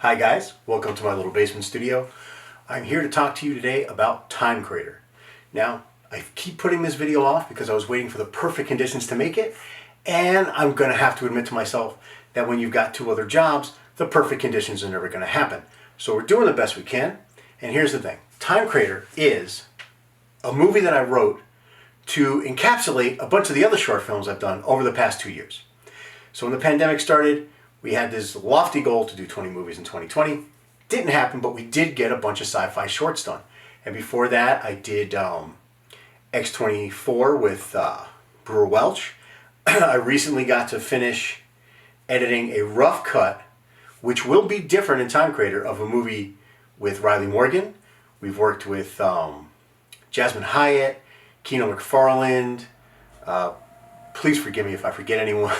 Hi guys, welcome to my little basement studio. I'm here to talk to you today about Time Crater. Now, I keep putting this video off because I was waiting for the perfect conditions to make it, and I'm going to have to admit to myself that when you've got two other jobs, the perfect conditions are never going to happen. So we're doing the best we can, and here's the thing. Time Crater is a movie that I wrote to encapsulate a bunch of the other short films I've done over the past 2 years. So when the pandemic started, we had this lofty goal to do 20 movies in 2020. Didn't happen, but we did get a bunch of sci-fi shorts done. And before that, I did X-24 with Brewer Welch. I recently got to finish editing a rough cut, which will be different in Time Crater, of a movie with Riley Morgan. We've worked with Jasmine Hyatt, Keno McFarland, please forgive me if I forget anyone,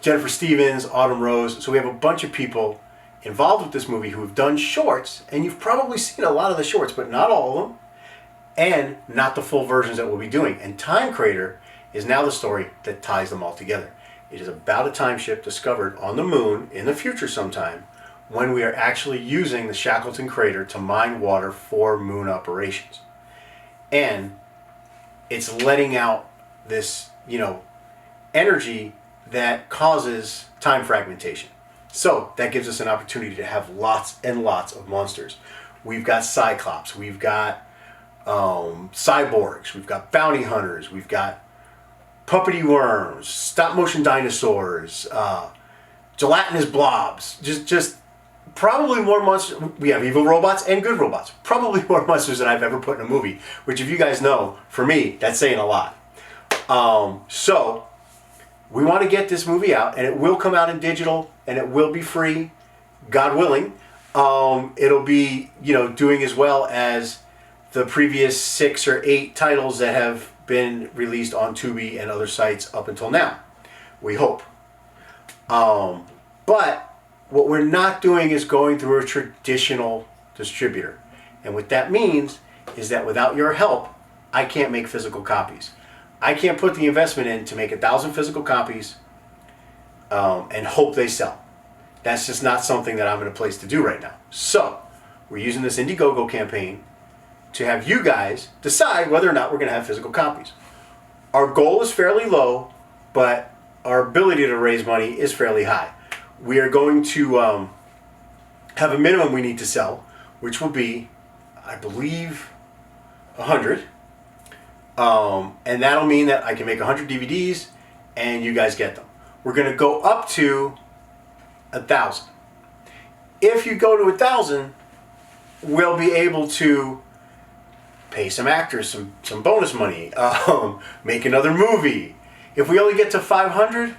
Jennifer Stevens, Autumn Rose. So we have a bunch of people involved with this movie who have done shorts, and you've probably seen a lot of the shorts, but not all of them, and not the full versions that we'll be doing. And Time Crater is now the story that ties them all together. It is about a time ship discovered on the moon in the future sometime, when we are actually using the Shackleton Crater to mine water for moon operations. And it's letting out this, energy that causes time fragmentation. So that gives us an opportunity to have lots and lots of monsters. We've got Cyclops, we've got cyborgs, we've got bounty hunters, we've got puppety worms, stop motion dinosaurs, gelatinous blobs, just probably more monsters. We have evil robots and good robots. Probably more monsters than I've ever put in a movie, which, if you guys know, for me, that's saying a lot. So we want to get this movie out, and it will come out in digital, and it will be free, God willing. It'll be, doing as well as the previous 6 or 8 titles that have been released on Tubi and other sites up until now. We hope. But what we're not doing is going through a traditional distributor. And what that means is that without your help, I can't make physical copies. I can't put the investment in to make 1,000 physical copies and hope they sell. That's just not something that I'm in a place to do right now. So we're using this IndieGoGo campaign to have you guys decide whether or not we're going to have physical copies. Our goal is fairly low, but our ability to raise money is fairly high. We are going to have a minimum we need to sell, which will be, I believe, 100. And that'll mean that I can make 100 DVDs and you guys get them. We're going to go up to 1,000. If you go to 1,000, we'll be able to pay some actors some bonus money, make another movie. If we only get to 500,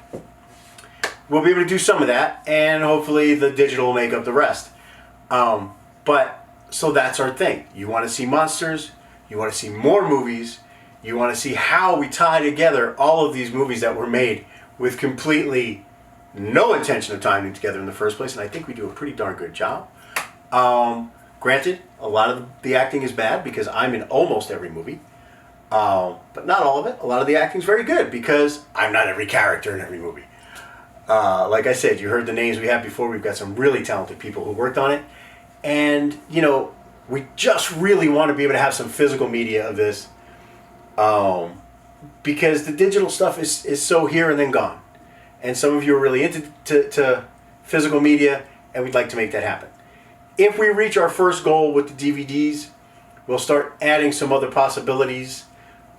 we'll be able to do some of that, and hopefully the digital will make up the rest. So that's our thing. You want to see monsters, you want to see more movies, you want to see how we tie together all of these movies that were made with completely no intention of tying them together in the first place, and I think we do a pretty darn good job. Granted, a lot of the acting is bad because I'm in almost every movie, but not all of it. A lot of the acting is very good because I'm not every character in every movie. Like I said, you heard the names we have before. We've got some really talented people who worked on it, and we just really want to be able to have some physical media of this. Because the digital stuff is so here and then gone. And some of you are really into to physical media, and we'd like to make that happen. If we reach our first goal with the DVDs, we'll start adding some other possibilities.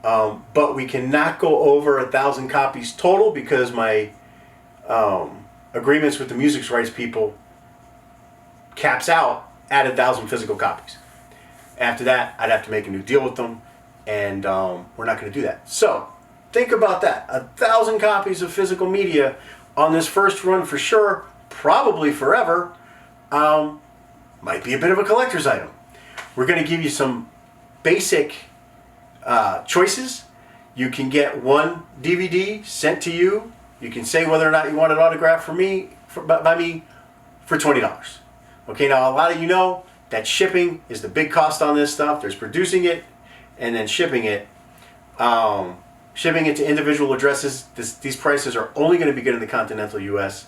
But we cannot go over 1,000 copies total because my agreements with the music rights people caps out at 1,000 physical copies. After that, I'd have to make a new deal with them. And we're not going to do that. So think about that. 1,000 copies of physical media on this first run for sure, probably forever, might be a bit of a collector's item. We're going to give you some basic choices. You can get one DVD sent to you. You can say whether or not you want it autographed by me for $20. Okay, now a lot of you know that shipping is the big cost on this stuff. There's producing it and then shipping it. Shipping it to individual addresses, these prices are only going to be good in the continental U.S.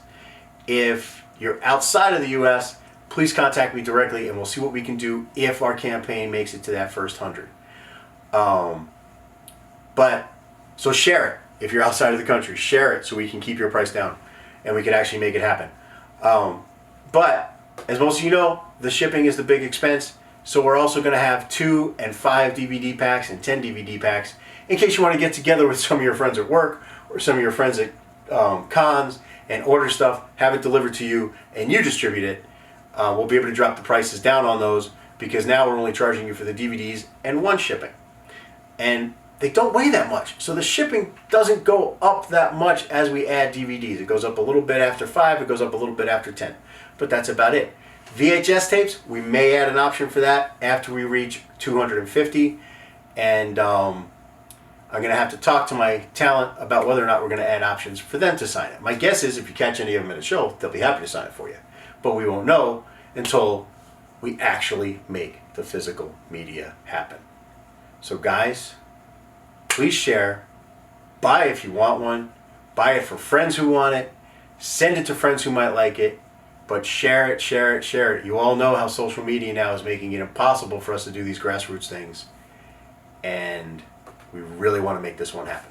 If you're outside of the U.S., please contact me directly and we'll see what we can do if our campaign makes it to that first 100. So share it. If you're outside of the country, share it so we can keep your price down and we can actually make it happen. But as most of you know, the shipping is the big expense. So we're also going to have 2 and 5 DVD packs and 10 DVD packs in case you want to get together with some of your friends at work or some of your friends at cons and order stuff, have it delivered to you, and you distribute it. We'll be able to drop the prices down on those because now we're only charging you for the DVDs and 1 shipping. And they don't weigh that much. So the shipping doesn't go up that much as we add DVDs. It goes up a little bit after 5, it goes up a little bit after 10. But that's about it. VHS tapes, we may add an option for that after we reach 250. And I'm going to have to talk to my talent about whether or not we're going to add options for them to sign it. My guess is if you catch any of them at a show, they'll be happy to sign it for you. But we won't know until we actually make the physical media happen. So guys, please share. Buy if you want one. Buy it for friends who want it. Send it to friends who might like it. But share it, share it, share it. You all know how social media now is making it impossible for us to do these grassroots things. And we really want to make this one happen.